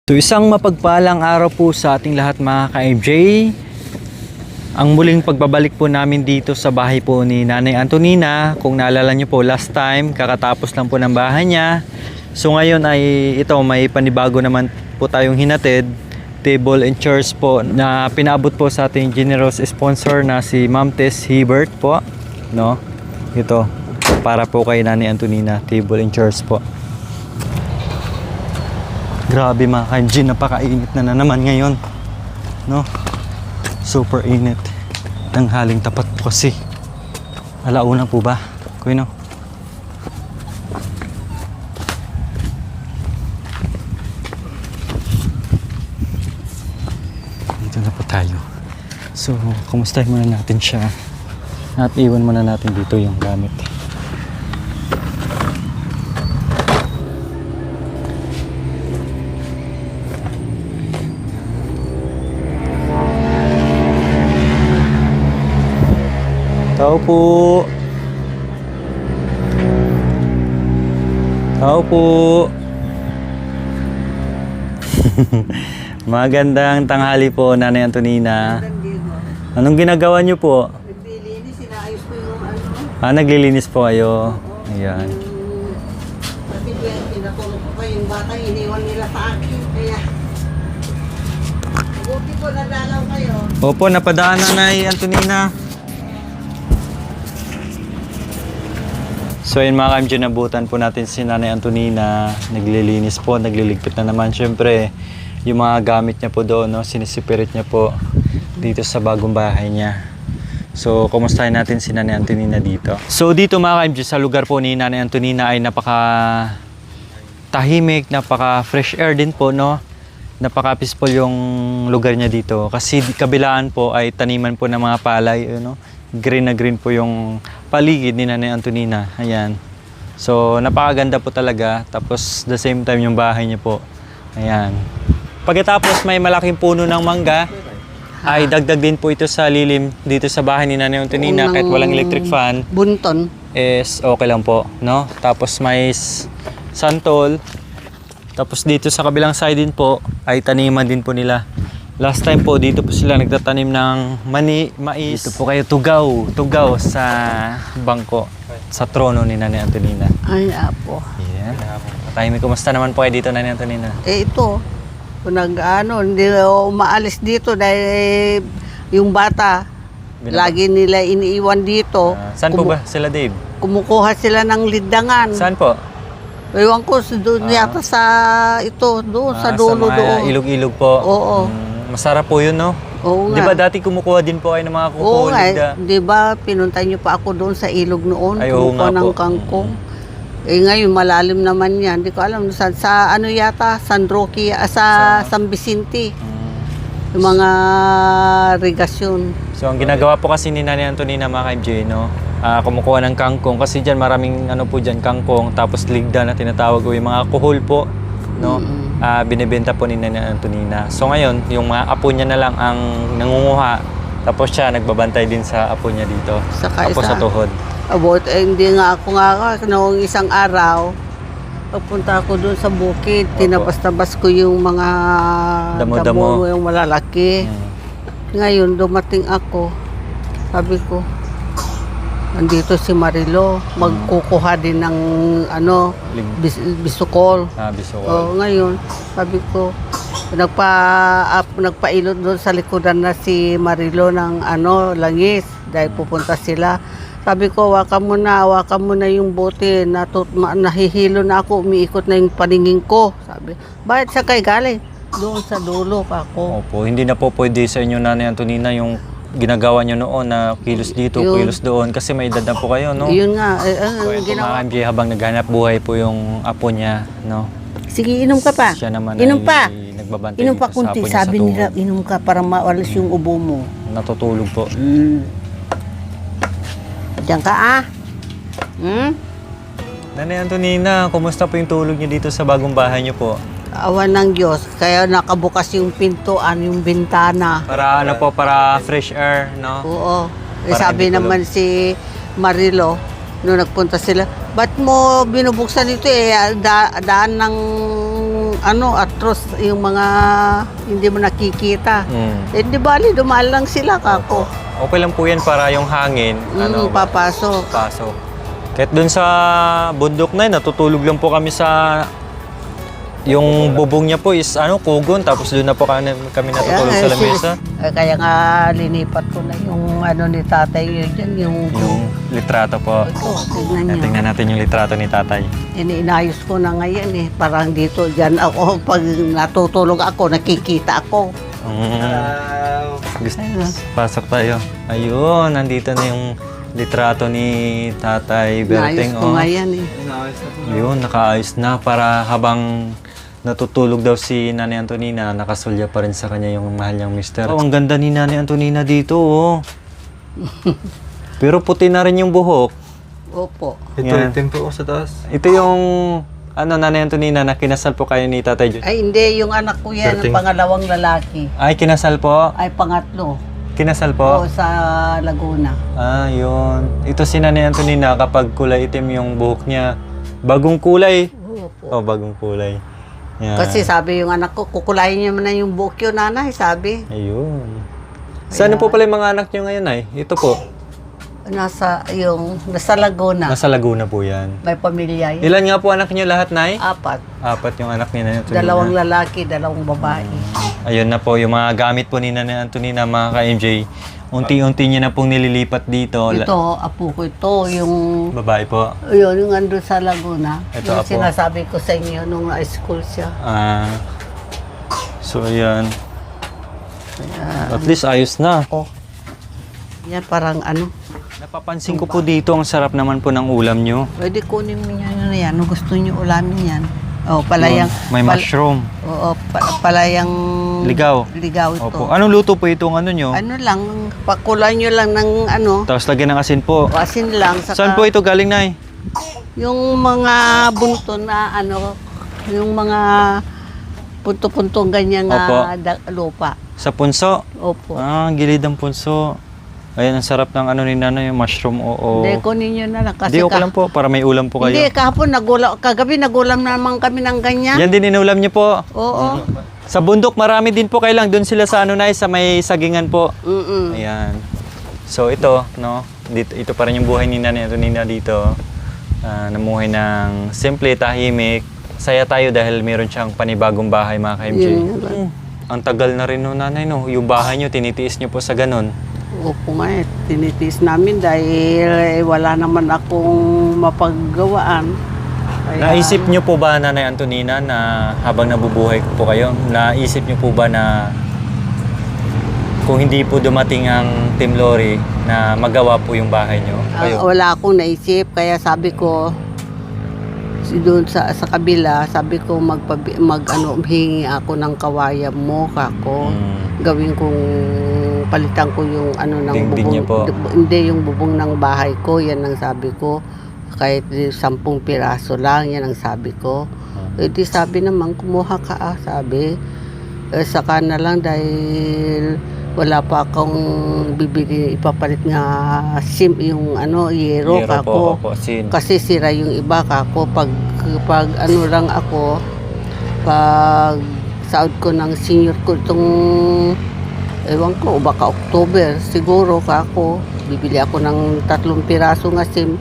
So isang mapagpalang araw po sa ating lahat mga ka-MJ. Ang muling pagbabalik po namin dito sa bahay po ni Nanay Antonina. Kung naalala nyo po last time, kakatapos lang po ng bahay niya. So ngayon ay ito, may panibago naman po tayong hinatid. Table and chairs po na pinabot po sa ating generous sponsor na si Ma'am Tess Hebert po. No? Ito, para po kay Nanay Antonina, table and chairs po. Grabe mga ka-MJ, napakainit na naman ngayon. No? Super init. Tanghaling tapat po kasi. Alauna po ba? Kuya no? Dito na po tayo. So, kumustahin muna natin siya. At iwan muna natin dito yung gamit. Tao po. Tao po. Magandang tanghali po, Nanay Antonina. Anong ginagawa niyo po? Naglilinis, inaayos ko yung ano. Naglilinis po kayo. Ayan. Kasi pinatulog ko pa yung bata, iniwan nila sa akin. Kaya, buti ko nadalaw kayo. Opo, napadaan na Nanay Antonina. So yun mga ka-MJ, nabutan po natin si Nanay Antonina. Naglilinis po, nagliligpit na naman. Siyempre, yung mga gamit niya po doon, no? Sinisipirit niya po dito sa bagong bahay niya. So, kumustahin natin si Nanay Antonina dito. So dito mga ka-MJ, sa lugar po ni Nanay Antonina ay napaka tahimik, napaka fresh air din po, no? Napaka peaceful yung lugar niya dito. Kasi kabilaan po ay taniman po ng mga palay, no? Green na green po yung paligid ni Nanay Antonina. Ayan. So, napakaganda po talaga. Tapos, the same time yung bahay niya po. Ayan. Pagkatapos may malaking puno ng mangga, ay dagdag din po ito sa lilim dito sa bahay ni Nanay Antonina. Kahit walang electric fan, Bunton. is okay lang po. No? Tapos may santol. Tapos dito sa kabilang side din po, ay taniman din po nila. Last time po, dito po sila nagtatanim ng mais. Dito po kayo tugaw sa bangko, sa trono ni Nanay Antonina. Ay, apo. Yeah. Tahimik, kumusta naman po kayo dito, Nanay Antonina? Ito, kung hindi ako umaalis dito dahil yung bata, lagi nila iniiwan dito. Saan po ba sila, Dave? Kumukuha sila ng lidangan. Saan po? Ewan ko, doon yata sa doon sa dulo sa mga doon. ilog-ilog po. Oo. Masarap po yun, no? Oo Di nga. ba dati kumukuha din po kayo ng mga Oo kukulig nga, di ba pinunta niyo pa ako doon sa ilog noon, Ay, oo kumukuha nga ng po. kangkong. Eh ngayon, malalim naman yan. Hindi ko alam, sa ano yata, San Roque, sa San Vicente. Yung mga regasyon. So, ang ginagawa po kasi ni Nanay Antonina, mga ka-MJ, no? Kumukuha ng kangkong. Kasi dyan, maraming ano po dyan, kangkong. Tapos ligda na tinatawag ko yung mga kuhol po, no? Binibenta po ni Nanay Antonina. So ngayon, yung mga apo niya na lang ang nangunguha. Tapos siya nagbabantay din sa apo niya dito. Tapos sa tuhod. About, hindi nga ako noong isang araw, pagpunta ako doon sa bukid, Opo. tinabas-tabas ko yung mga Damo-damo. yung malalaki. Ngayon, dumating ako, sabi ko, andito si Marilo, magkukuha din ng bisukol. Bisukol. O, ngayon, sabi ko, nagpailot doon sa likodan na si Marilo ng langis dahil pupunta sila. Sabi ko, hawakan mo na yung bote, nahihilo na ako, umiikot na yung paningin ko. Sabi, bakit sa kay galing? Doon sa dulo ako. Opo, hindi na po pwede sa inyo, Nanay Antonina, yung ginagawa nyo noon na kilos dito, Yun. kilos doon. Kasi may edad na po kayo, no? Yun nga, So, ito mga MJ, habang naghanap buhay po yung apo niya, no? sige, inom ka pa. Siya naman Inom ay pa. nagbabantay Inom pa dito sa kunti, apo niya sabi sa nila, tuhod. inom ka para mawalas yung ubo mo. Natutulog po. Diyan ka Nanay Antonina, kumusta po yung tulog niyo dito sa bagong bahay niyo po? Awan ng Diyos, kaya nakabukas yung pintuan, yung bintana. Para ano po, para fresh air, no? Oo. Eh, Para sabi hindi naman si Marilo, nung nagpunta sila, ba't mo binubuksan ito daan ng atros, yung mga hindi mo nakikita. Mm. Eh, di bali, dumaan lang sila, kako. Okay lang po yan para yung hangin, Papasok. pasok. Kahit dun sa bundok na yun, natutulog lang po kami sa... Yung bubong niya po is kugon, tapos doon na po kami natutulog sa lamesa. Kaya nga linipat ko na yung ni tatay yun dyan, Yung litrato po. ito, tignan niyo. Tingnan natin yung litrato ni tatay. Inayos ko na ngayon parang dito, dyan ako, pag natutulog ako, nakikita ako. Gusto, pasok tayo. Ayun, nandito na yung litrato ni Tatay Berteng. Inayos ko ngayon Ayun, nakaayos na para habang natutulog daw si Nanay Antonina, nakasulya pa rin sa kanya yung mahal niyang mister. Oh, ang ganda ni Nanay Antonina dito, oh. Pero puti na rin yung buhok. Opo. Ito, itim po sa taas. Ito yung, Nanay Antonina, na kinasal po kayo ni Tatay Jun. Ay, hindi, yung anak ko yan, ang pangalawang lalaki. Ay, kinasal po? Ay, pangatlo. Kinasal Oo, po? sa Laguna. Ah, yun. Ito si Nanay Antonina, kapag kulay itim yung buhok niya, bagong kulay. Opo. Oh, bagong kulay. Yan. Kasi sabi yung anak ko, kukulayin niyo na yung buhok yun, nanay, sabi. Ayun. Saan po pala yung mga anak niyo ngayon, ay? Ito po. Nasa Laguna. Nasa Laguna po yan. May pamilya yun. Ilan nga po anak niyo lahat, Nay? 4. 4 yung anak ni Nanay Antonina. 2 lalaki, 2 babae. Ayun na po, yung mga gamit po ni Nanay Antonina, mga ka-MJ. Unti-unti niya na pong nililipat dito. Ito, apo ko ito, yung Babae po. yung andun sa Laguna. Ito, Yung apo. sinasabi ko sa inyo nung high school siya. So, ayan. At least ayos na. Ako. Yan, parang Napapansin ko po dito, ang sarap naman po ng ulam nyo. pwede kunin mo yan, yan. Ano gusto nyo ulamin yan? Oh, palayang. May mushroom. Oo, palayang Ligaw. ligaw ito. Opo. Anong luto po itong nyo? Ano lang, pakulan nyo lang ng Tapos lagyan ng asin po. asin lang. Saka Saan po ito galing, Nay? yung mga bunto na yung mga punto-puntong ganyan Opo. lupa. Sa punso? Opo. Gilid ng punso. Ayan, ang sarap ng ni Nanay, yung mushroom, oo. Hindi, kunin nyo na lang. Kasi Hindi, okay lang po, para may ulam po Hindi, kayo. kahapon, kagabi nagulam naman kami ng ganyan. Yan din inulam nyo po. Oo. Sa bundok, marami din po kailang. Doon sila sa Nay, sa may sagingan po. Mm-mm. Ayan. So ito, no? Ito pa rin yung buhay ni Nanay Antonina dito. Namuhay ng simple, tahimik. Saya tayo dahil meron siyang panibagong bahay, mga ka-MJ. Yun lang. Ang tagal na rin, no, Nanay, no? Yung bahay nyo, tinitiis nyo po sa ganun. Opo nga tinitiis namin dahil wala naman akong mapaggawaan. Kaya, Naisip nyo po ba, Nanay Antonina, na habang nabubuhay po kayo, naisip nyo po ba na kung hindi po dumating ang Team Lori na magawa po yung bahay nyo? wala akong naisip, kaya sabi ko, doon sa kabila, sabi ko hingi ako ng kawayan mo, kako. Gawin kong palitan ko yung ng Dingding niyo po. Hindi, yung bubong ng bahay ko, yan ang sabi ko. Kahit 10 piraso lang, yan ang sabi ko. Eh di sabi naman, kumuha ka sabi. Saka na lang dahil wala pa akong bibili, ipapalit nga yung yero kako. Opo, sin. Kasi sira yung iba kako. Pag lang ako, pag sahod ko ng senior ko itong ewan ko, baka October siguro kako, bibili ako ng 3 piraso nga SIM,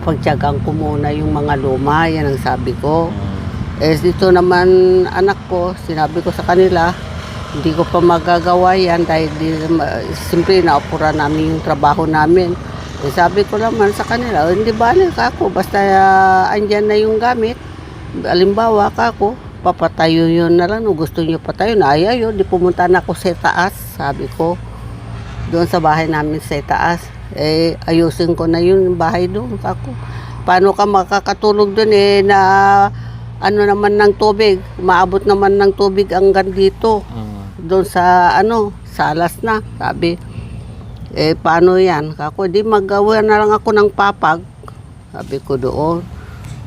pagtiyagaan ko muna yung mga luma, yan ang sabi ko. Dito naman anak ko, sinabi ko sa kanila, hindi ko pa magagawa yan dahil simple naupura namin yung trabaho namin. Sabi ko naman sa kanila, hindi balik ako, basta andyan na yung gamit, alimbawa kako, papatayo yun na lang. Gusto nyo patayo na ayaw, di pumunta na ako sa taas, sabi ko. Doon sa bahay namin sa taas. Ayusin ko na yun bahay doon. Ako. Paano ka makakatulog doon na naman ng tubig. Maabot naman ng tubig hanggang dito. Doon sa salas na, sabi. Paano yan? Ako, di magawa na lang ako ng papag. Sabi ko doon.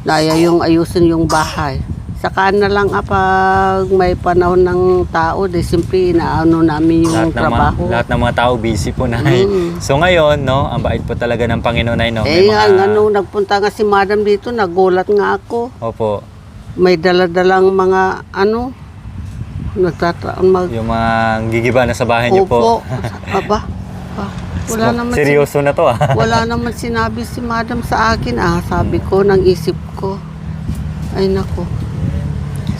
Naya yung ayusin yung bahay. Saka na lang pag may panahon ng tao, simple namin yung trabaho. Lahat ng mga tao busy po, Nay. So ngayon, no, ang bait po talaga ng Panginoon, Nay, no? Nagpunta nga si Madam dito, nagulat nga ako. Opo. may daladalang mga ano, nagtataan Yung mga gigiba na sa bahay niyo po. Opo. Aba, wala naman Seryoso na to ah. wala naman sinabi si madam sa akin. Sabi ko, ng isip ko. Ay nako.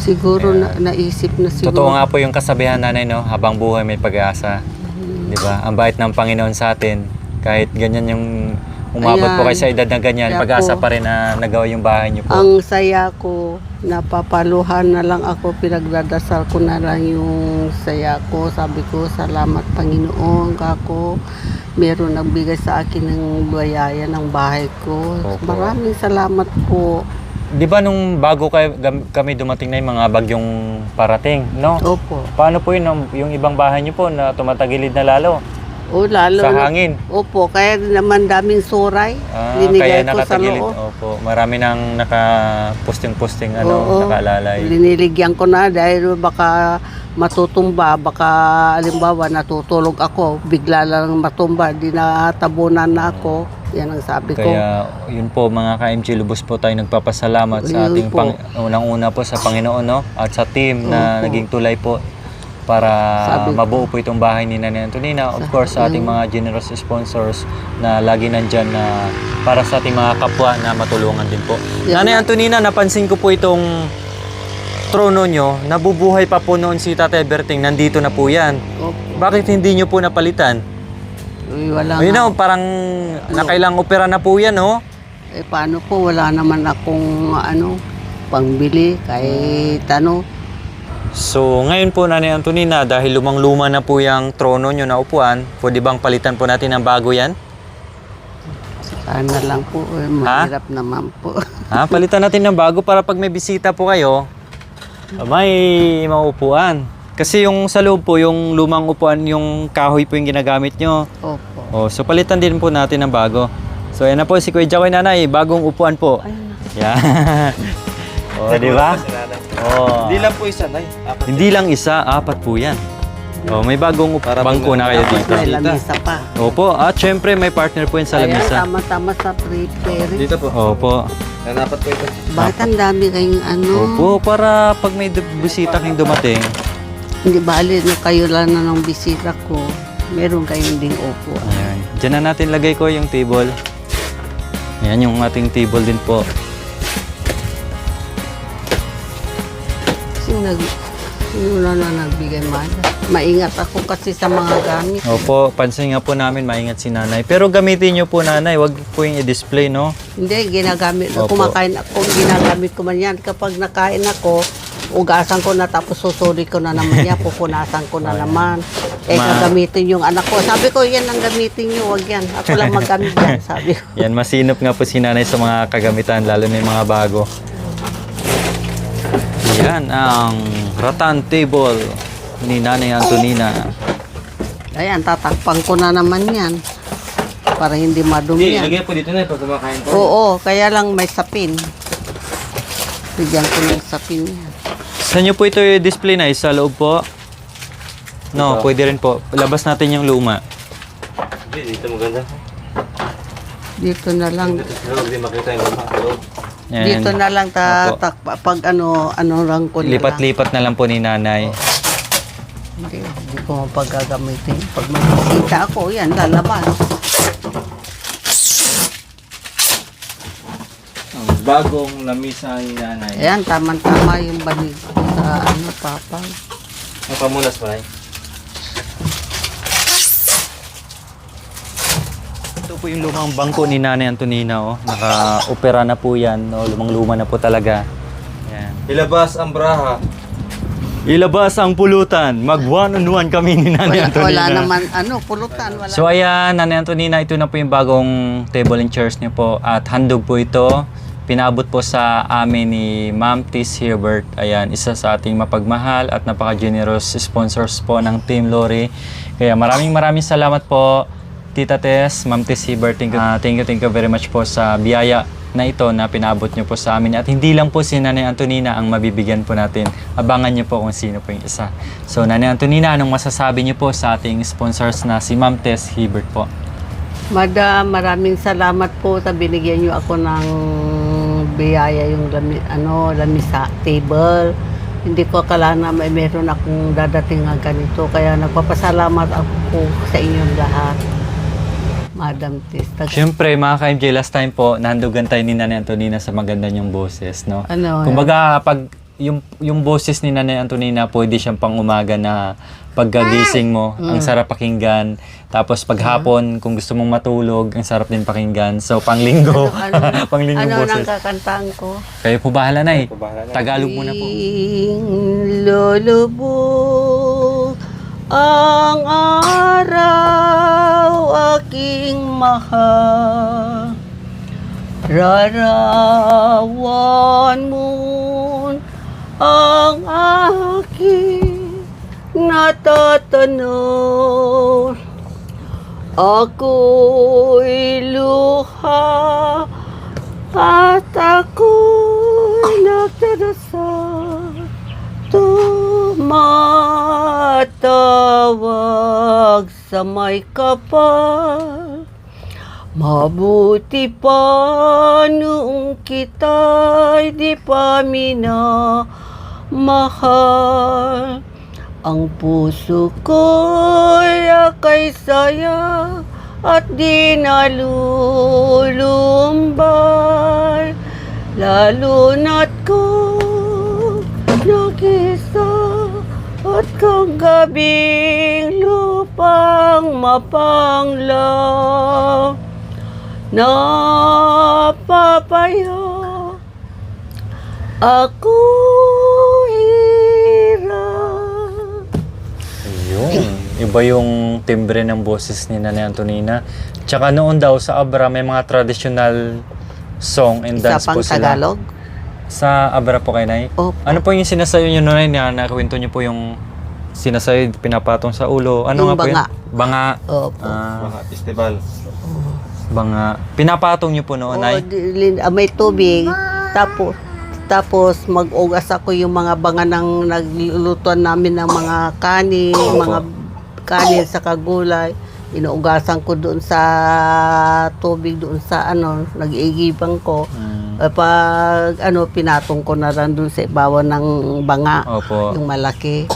Siguro naisip na siguro. Totoo nga po yung kasabihan, nanay, no? Habang buhay may pag-asa. Di ba? Ang bait ng Panginoon sa atin. Kahit ganyan yung umabot po Ayan. kayo sa edad na ganyan, Kaya pag-asa po, pa rin na nagawa yung bahay niyo po. Ang saya ko, napapaluhan na lang ako, pinagdadasal ko na lang yung saya ko. Sabi ko, salamat Panginoon, kako. Meron nagbigay sa akin ng bayaya ng bahay ko. Opo. Maraming salamat po. Di ba nung bago kami dumating na yung mga bagyong parating, no? Opo. Paano po yun, yung ibang bahay niyo po na tumatagilid na lalo? O lalo Sa na- hangin? Opo, kaya naman daming suray. Kaya Linigay ko sa nakatagilid. loob. Opo, marami nang naka-posting-posting, Oo. nakalalay. Liniligyan ko na dahil baka matutumba, baka alimbawa natutulog ako, bigla lang matumba, di natabunan na ako. Yan ang sabi ko. Kaya yun po mga ka-MG, lubos po tayo nagpapasalamat sa Yun ating po. unang-una po sa Panginoon, no? At sa team na Opo. naging tulay po para Sabi ko. mabuo po itong bahay ni Nanay Antonina. Of course, sa ating mga generous sponsors na lagi nandyan na para sa ating mga kapwa na matulungan din po. Yan Nanay nga. Antonina, napansin ko po itong trono nyo, nabubuhay pa po noon si Tatay Berting, nandito na po yan. Opo. Bakit hindi nyo po napalitan? Uy, wala Ayun nga. na, parang nakailang opera na po yan, oh. Eh, paano po? Wala naman akong pangbili kahit ano. So, ngayon po, Nanay Antonina, dahil lumang-luma na po yung trono nyo na upuan, pwede bang palitan po natin ng bago yan? Sana lang po. Mahirap naman po. Ha? Palitan natin ng bago para pag may bisita po kayo, may maupuan. Kasi yung sa loob po, yung lumang upuan, yung kahoy po yung ginagamit nyo. Opo. Oh, so, palitan din po natin ng bago. So, yan na po, si Kuya Jacoy, Nanay, bagong upuan po. Ayun. Yan. Oh, di ba? Oh. Hindi lang po isa, Nay. Apat. Hindi lang isa, apat po yan. Oh, may bagong bangko na kayo dito. May lamisa pa. Opo, at syempre may partner po yun sa Ayan, lamisa. tama-tama sa prepare. Dito po. Opo. Apat po ito. Bakit ang dami kayong ano? Opo, para pag may bisita kayong dumating, Hindi bali na kayo lang na ng bisita ko. Meron kayong ding opo. ayan. Diyan na natin lagay ko yung table. Ayan yung ating table din po. Sino na nagbigay man? Maingat ako kasi sa mga gamit. Opo, pansin nga po namin, maingat si nanay. Pero gamitin nyo po nanay, wag po yung i-display, no? Hindi, ginagamit. Opo. Kumakain ako, ginagamit ko man yan. Kapag nakain ako, ugasan ko na tapos susuri ko na naman yan, pupunasan ko na naman. Gagamitin yung anak ko. Sabi ko, yan ang gamitin nyo, wag yan. Ako lang magamit yan, sabi ko. Yan, masinop nga po si nanay sa mga kagamitan, lalo na yung mga bago. Yan ang rattan table ni Nanay Antonina. Ayan, tatakpan ko na naman yan. Para hindi madumi yan. Ilagay po dito na pag kumakain po. Oo, kaya lang may sapin. Bigyan ko ng sapin yan. Saan nyo po ito i-display na? Sa loob po? No, Ito. pwede rin po. Labas natin yung luma. Dito maganda. Dito na lang. Dito sa loob, di makita yung luma. Sa loob. Yan. Dito na lang Opo. pag ano lang ko na lang. Lipat-lipat na lang po ni nanay. Hindi ko mapagagamitin. Pag may bisita ako, yan, lalaban. Ang bagong lamisa ni nanay. Ayan, tama-tama yung banig ko sa papa. Ang pamunas pa, Nay. Ito po yung lumang bangko ni Nanay Antonina. Oh. Naka-opera na po yan. No? Lumang-luma na po talaga. Yan. Ilabas ang braha. Ilabas ang pulutan. Mag-one-on-one kami ni Nanay Antonina. Wala naman, pulutan. Wala. So ayan, Nanay Antonina, ito na po yung bagong table and chairs niyo po. At handog po ito. Pinabot po sa amin ni Ma'am Tis Herbert. Ayan, isa sa ating mapagmahal at napaka-generous sponsors po ng Team Lori. Kaya maraming salamat po, Tita Tess, Ma'am Tis Herbert. Thank you very much po sa biyaya na ito na pinabot niyo po sa amin. At hindi lang po si Nanay Antonina ang mabibigyan po natin. Abangan niyo po kung sino po yung isa. So Nanay Antonina, anong masasabi niyo po sa ating sponsors na si Ma'am Tess Herbert po? Madam, maraming salamat po sa binigyan niyo ako ng biyaya yung lamis sa table. Hindi ko akala na meron akong dadating nga ganito. Kaya nagpapasalamat ako sa inyong lahat. Madam Tis. Siyempre, mga ka-MJ, last time po, nandugan tayo ni Nanay Antonina sa maganda niyong boses, no? Ano, Kumbaga, pag yung boses ni Nanay Antonina, pwede siyang pang umaga na pagkagising mo, ang sarap pakinggan. Tapos paghapon, kung gusto mong matulog, ang sarap din pakinggan. So, panglinggo, panglinggo ano nang boses. kakantaan ko? Kayo po bahala na eh. Pabahala na. Tagalog muna po. Lulubog ang araw aking mahal. Rarawan mo ang aking natatanong. Ako'y luha at ako'y nagdarasal. Tumatawag sa may kapal. Mabuti pa noong kita'y di pa minamahal. Ang puso ko'y akay saya at di nalulumbay. Lalo na't ko nag-isa at kagabing lupang mapanglaw. Napapaya ako hirap. Ayun. Iba yung timbre ng boses ni Nanay Antonina. Tsaka noon daw sa Abra, may mga traditional song and Isa dance pang po sila. Tagalog? Sa Abra po kayo, Nay? Opo. Ano po yung sinasayo nyo, Nay, na nakwento nyo po yung sinasayo, pinapatong sa ulo? Ano Yung nga banga. po yun? Banga. Opo. Mga festival. Banga. Pinapatong nyo po noon, Nay? May tubig. Tapos mag-ugas ako yung mga banga ng naglulutuan namin ng mga kanin, Opo. mga kanin sa kagulay. Inuugasan ko doon sa tubig, doon sa nag-iigibang ko. Pag pinatong ko na lang doon sa ibawan ng banga, Opo. yung malaki.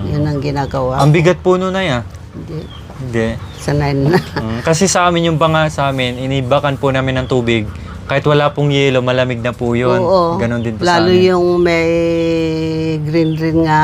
Yun ang ginagawa. Ang bigat po noon, Nay, ah. Hindi. Hindi. Sanay na. Kasi sa amin yung banga sa amin, inibakan po namin ng tubig. Kahit wala pong yelo, malamig na po yun. Oo. Ganon din po Lalo sa amin. yung may green nga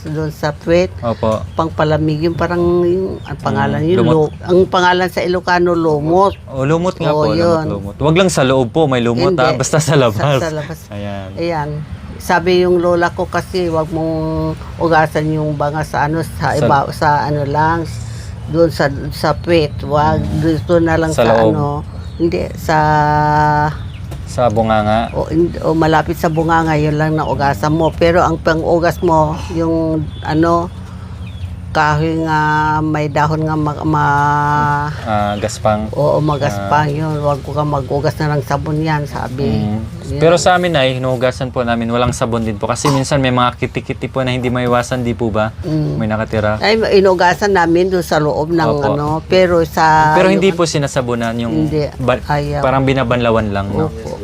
doon sa puwet. Opo. Pangpalamig yung parang yung ang pangalan yun. lumot. Ang pangalan sa Ilocano, lumot. O, lumot nga Oo, po. yun. Lumot. Wag lang sa loob po, may lumot Hindi. ha. Basta sa labas. Sa labas. Ayan. Ayan. Sabi yung lola ko kasi wag mong ugasan yung banga sa lang doon sa puwet. Wag dito na lang Sa sa loob. hindi sa Sa bunganga. o malapit sa bunganga, yun lang na ugasan mo. Pero ang pang-ugas mo, yung kahoy nga may dahon nga Gaspang. oo, magaspang yun. Huwag ko ka mag-ugas na ng sabon yan, sabi. Yun. Pero sa amin ay hinuhugasan po namin, walang sabon din po. Kasi minsan may mga kiti-kiti po na hindi maiwasan, di po ba? May nakatira. Ay, inugasan namin doon sa loob ng Opo. pero sa... Pero hindi po sinasabunan yung Hindi. Ayaw. parang binabanlawan lang, no? Opo.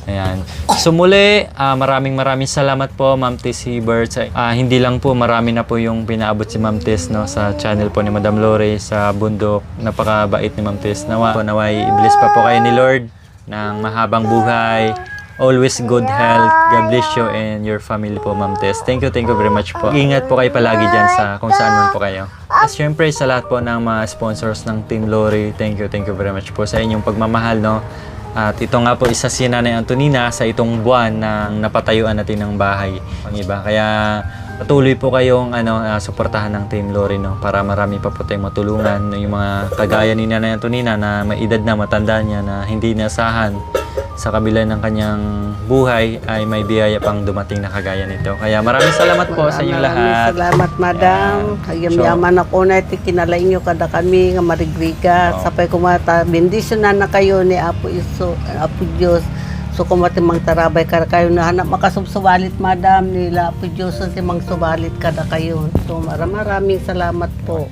Ayan. So muli, maraming salamat po, Ma'am Tess Hebert. Hindi lang po, marami na po yung pinaabot si Ma'am Tess, no, sa channel po ni Madam Lore sa bundok. Napakabait ni Ma'am Tess. Naway i-bless pa po kayo ni Lord ng mahabang buhay. Always good health. God bless you and your family po, Ma'am Tess. Thank you very much po. Ingat po kayo palagi dyan sa kung saan man po kayo. At syempre sa lahat po ng mga sponsors ng Team Lore, thank you very much po sa inyong pagmamahal, no. At ito nga po, isa si Nanay Antonina sa itong buwan na napatayuan natin ng bahay ang iba. Kaya patuloy po kayong suportahan ng Team Lore, no, para marami pa po tayong matulungan, yung mga kagaya ni Nanay Antonina na may edad na, matanda niya na hindi nasahan sa kabila ng kanyang buhay ay may biyaya pang dumating na kagaya nito. Kaya maraming salamat po sa inyong lahat. Maraming salamat, madam. Hagyam-yaman ako na iti kinalain nyo kada kami nga marigriga. Sapay kumata, bendisyon na kayo ni Apo Iso, Apo Diyos. So kumatimang tarabay kada kayo na hanap makasubsubalit, madam, nila Apo Diyos, timang subalit kada kayo. So maraming salamat po.